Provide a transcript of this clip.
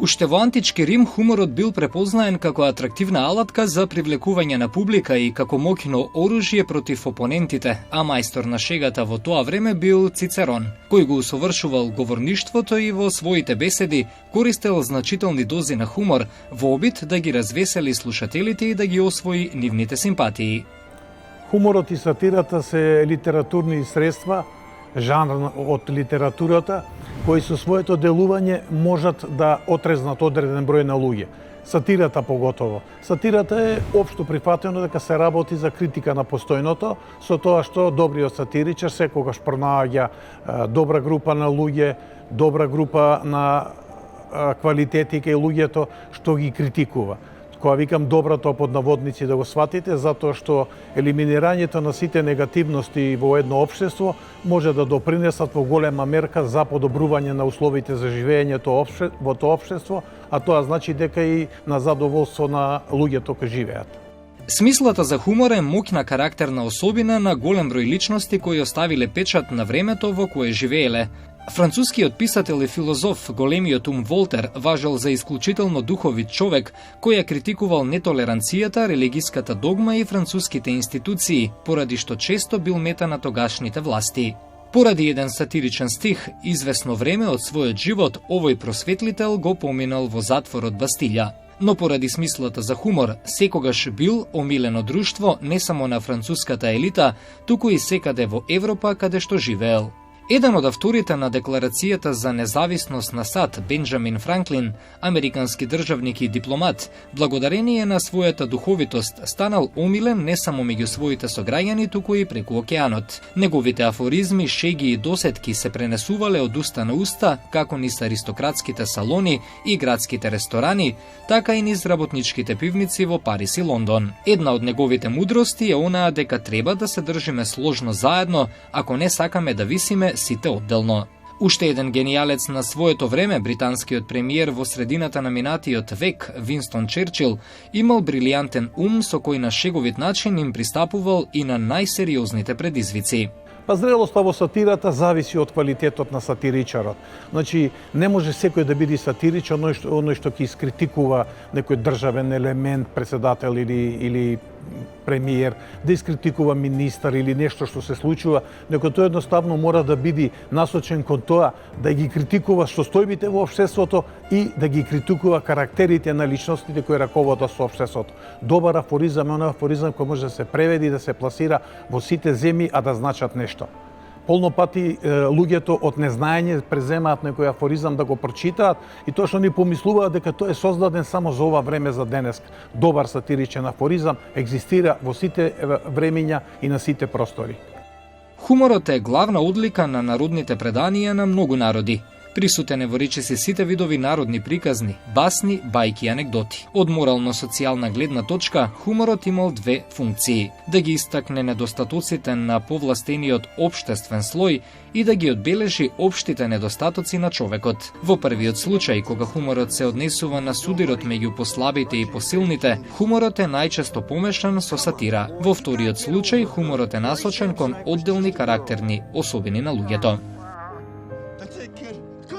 Уште во антички Рим хуморот бил препознаен како атрактивна алатка за привлекување на публика и како моќно оружје против опонентите, а мајстор на шегата во тоа време бил Цицерон, кој го усовршувал говорништвото и во своите беседи користел значителни дози на хумор во обид да ги развесели слушателите и да ги освои нивните симпатии. Хуморот и сатирата се литературни средства, жанр од литературата, кои со своето делување можат да отрезнат одреден број на луѓе. Сатирата поготово. Сатирата е општо прифатено дека се работи за критика на постојното, со тоа што добриот сатиричар секогаш пронаоѓа добра група на луѓе, добра група на квалитети кај луѓето што ги критикува. Кога викам доброто под наводници да го сватите, затоа што елиминирањето на сите негативности во едно општество може да допринесат во голема мерка за подобрување на условите за живеењето во тоа општество, а тоа значи дека и на задоволство на луѓето кои живеат. Смислата за хумор е моќна карактерна особина на голем број личности кои оставиле печат на времето во кое живееле. Францускиот писател и филозоф големиот ум Волтер важел за исклучително духовит човек кој ја критикувал нетолеранцијата, религиската догма и француските институции, поради што често бил мета на тогашните власти. Поради еден сатиричен стих, известно време од својот живот, овој просветлител го поминал во затворот Бастилја. Но поради смислата за хумор, секогаш бил омилено друштво не само на француската елита, туку и секаде во Европа каде што живеел. Еден од авторите на Декларацијата за независност на САД, Бенџамин Франклин, американски државник и дипломат, благодарение на својата духовитост, станал омилен не само меѓу своите сограѓани, туку и преку океанот. Неговите афоризми, шеги и досетки се пренесувале од уста на уста, како низ аристократските салони и градските ресторани, така и низ работничките пивници во Париз и Лондон. Една од неговите мудрости е онаа дека треба да се држиме сложно заедно, ако не сакаме да висиме сите одделно. Уште еден генијалец на своето време, британскиот премиер во средината на минатиот век, Винстон Черчил, имал брилијантен ум со кој на шеговит начин им пристапувал и на најсериозните предизвици. Па зрелоста во сатирата зависи од квалитетот на сатиричарот. Значи, не може секој да биде сатиричар, оној што ќе искритикува некој државен елемент, председател или премиер, да искритикува министар или нешто што се случува, неко тој едноставно мора да биде насочен кон тоа да ги критикува состојбите во општеството и да ги критикува карактерите на личностите кои раководат со општеството. Добар афоризам е оној афоризам кој може да се преведи, да се пласира во сите земји, а да значат нешто. Полно пати луѓето од незнаење преземаат некој афоризам да го прочитаат и тоа што ни помислуваат дека тоа е создаден само за ова време за денес. Добар сатиричен афоризам екзистира во сите времиња и на сите простори. Хуморот е главна одлика на народните преданија на многу народи. Присутен е во речиси сите видови народни приказни, басни, бајки и анегдоти. Од морално-социјална гледна точка, хуморот имал две функции: да ги истакне недостатоците на повластениот општествен слој и да ги одбележи општите недостатоци на човекот. Во првиот случај, кога хуморот се однесува на судирот меѓу послабите и посилните, хуморот е најчесто помешан со сатира. Во вториот случај, хуморот е насочен кон одделни карактерни особини на луѓето.